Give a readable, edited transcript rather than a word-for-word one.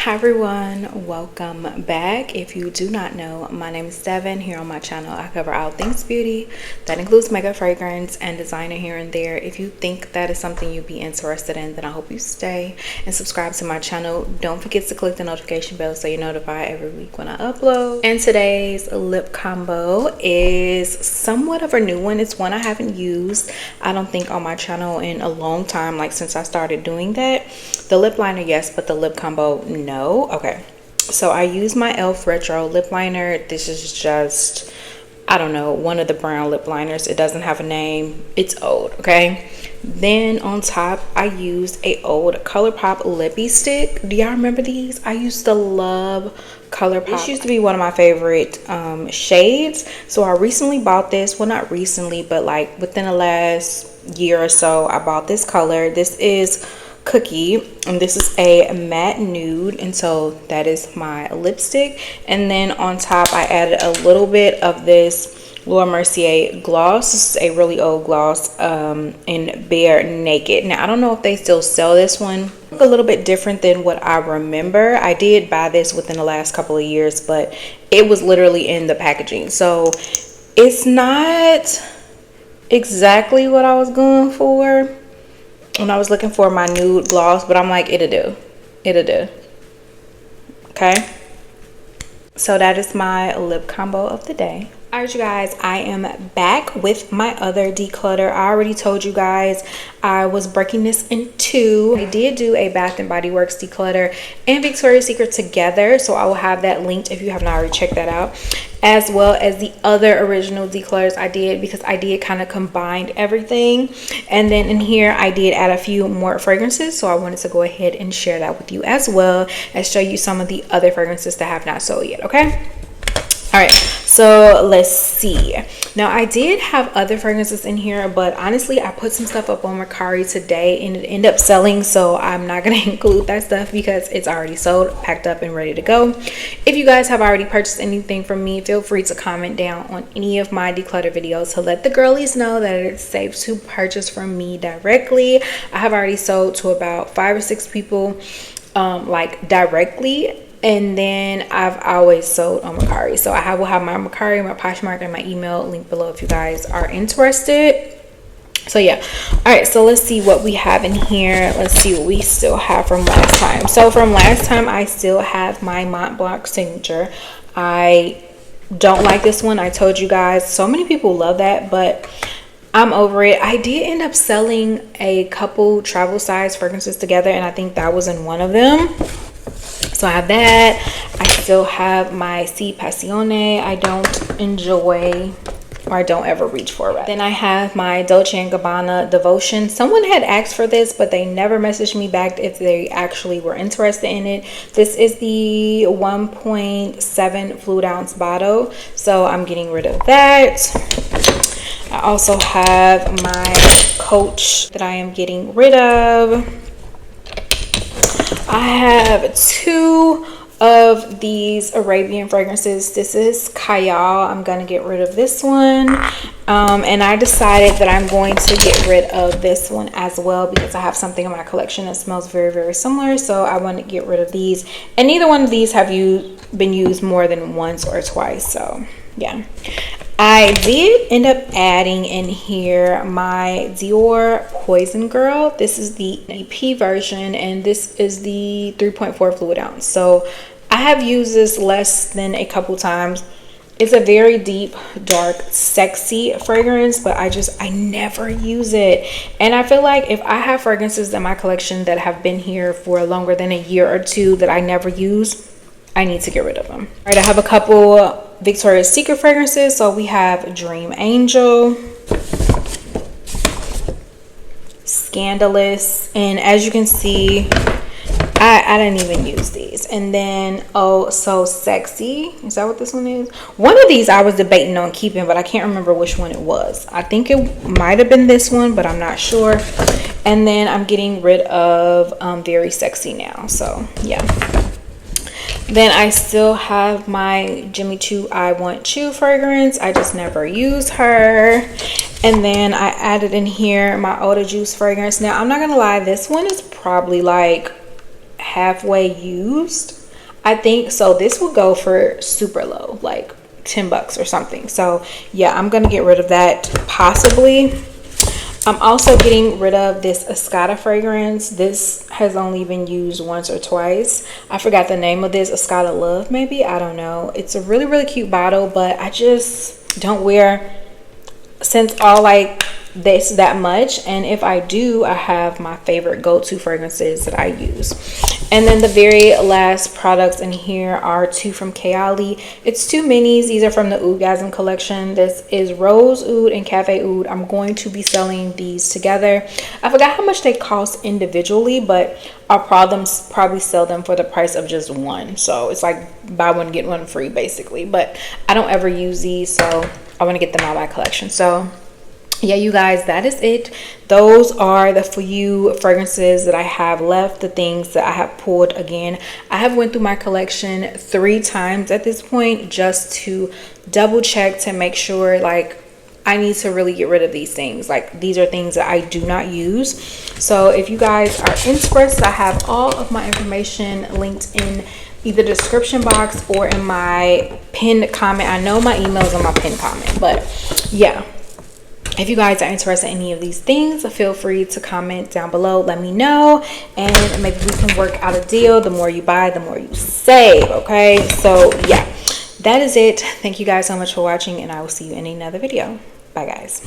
Hi everyone, welcome back. If you do not know, my name is Devon. Here on my channel I cover all things beauty. That includes makeup, fragrance, and designer here and there. If you think that is something you'd be interested in, then I hope you stay and subscribe to my channel. Don't forget to click the notification bell so you're notified every week when I upload. And today's lip combo is somewhat of a new one. It's one I haven't used, I don't think, on my channel in a long time, like since I started doing that. The lip liner, yes, but the lip combo, no. Okay, so I use my e.l.f. Retro lip liner. This is just, I don't know, one of the brown lip liners. It doesn't have a name. It's old, okay? Then on top, I used a old ColourPop lippy stick. Do y'all remember these? I used to love ColourPop. This used to be one of my favorite shades. So I recently bought this. Well, not recently, but like within the last year or so, I bought this color. This is Cookie, and this is a matte nude, and so that is my lipstick. And then on top I added a little bit of this Laura Mercier gloss. This is a really old gloss in Bare Naked. Now I don't know if they still sell this one. A little bit different than what I remember. I did buy this within the last couple of years, but it was literally in the packaging, so it's not exactly what I was going for when I was looking for my nude gloss, but I'm like, it'll do. Okay, so that is my lip combo of the day. All right, you guys, I am back with my other declutter. I already told you guys I was breaking this in two. I did do a Bath and Body Works declutter and Victoria's Secret together, so I will have that linked if you have not already checked that out, as well as the other original declutters I did, because I did kind of combine everything. And then in here I did add a few more fragrances, so I wanted to go ahead and share that with you, as well as show you some of the other fragrances that have not sold yet. Okay, all right, so let's see. Now I did have other fragrances in here, but honestly I put some stuff up on Mercari today and it ended up selling, so I'm not going to include that stuff because it's already sold, packed up, and ready to go. If you guys have already purchased anything from me, feel free to comment down on any of my declutter videos to let the girlies know that it's safe to purchase from me directly. I have already sold to about 5 or 6 people like directly, and then I've always sold on Mercari. So I will have my Mercari, my Poshmark, and my email linked below if you guys are interested. So yeah, all right, so let's see what we have in here. Let's see what we still have from last time. So from last time, I still have my Mont Blanc Signature. I don't like this one. I told you guys, so many people love that, but I'm over it. I did end up selling a couple travel size fragrances together, and I think that was in one of them. So I have that. I still have my Si Passione. I don't enjoy, or I don't ever reach for it. Then I have my Dolce & Gabbana Devotion. Someone had asked for this, but they never messaged me back if they actually were interested in it. This is the 1.7 fluid ounce bottle, so I'm getting rid of that. I also have my Coach that I am getting rid of. I have 2 of these Arabian fragrances. This is Kayal. I'm gonna get rid of this one, and I decided that I'm going to get rid of this one as well because I have something in my collection that smells very, very similar, so I want to get rid of these. And neither one of these have been used more than once or twice, so yeah. I did end up adding in here my Dior Poison Girl. This is the EP version, and this is the 3.4 fluid ounce. So I have used this less than a couple times. It's a very deep, dark, sexy fragrance, but I never use it. And I feel like if I have fragrances in my collection that have been here for longer than a year or two that I never use, I need to get rid of them. All right, I have a couple Victoria's Secret fragrances. So we have Dream Angel, Scandalous, and as you can see, I didn't even use these. And then Oh So Sexy, is that what this one is? One of these I was debating on keeping, but I can't remember which one it was. I think it might have been this one, but I'm not sure. And then I'm getting rid of Very Sexy now, so yeah. Then I still have my Jimmy Choo I Want Choo fragrance. I just never use her. And then I added in here my Eau de Juice fragrance. Now I'm not gonna lie, this one is probably like halfway used, I think. So this will go for super low, like 10 bucks or something. So yeah, I'm gonna get rid of that possibly. I'm also getting rid of this Escada fragrance. This has only been used once or twice. I forgot the name of this. Escada Love, maybe, I don't know. It's a really cute bottle, but I just don't wear scents all like this that much. And if I do, I have my favorite go-to fragrances that I use. And then the very last products in here are two from Kayali. It's two minis. These are from the Oudgasm collection. This is Rose Oud and Cafe Oud. I'm going to be selling these together. I forgot how much they cost individually, but I'll probably sell them for the price of just one. So it's like buy one get one free basically. But I don't ever use these, so I want to get them out of my collection. So yeah, you guys, that is it. Those are the few fragrances that I have left, the things that I have pulled. Again, I have went through my collection 3 times at this point just to double check to make sure, like, I need to really get rid of these things. Like, these are things that I do not use. So if you guys are interested, I have all of my information linked in either description box or in my pinned comment. I know my email is on my pinned comment, but yeah, if you guys are interested in any of these things, feel free to comment down below. Let me know, and maybe we can work out a deal. The more you buy, the more you save. Okay, so yeah, that is it. Thank you guys so much for watching, and I will see you in another video. Bye guys.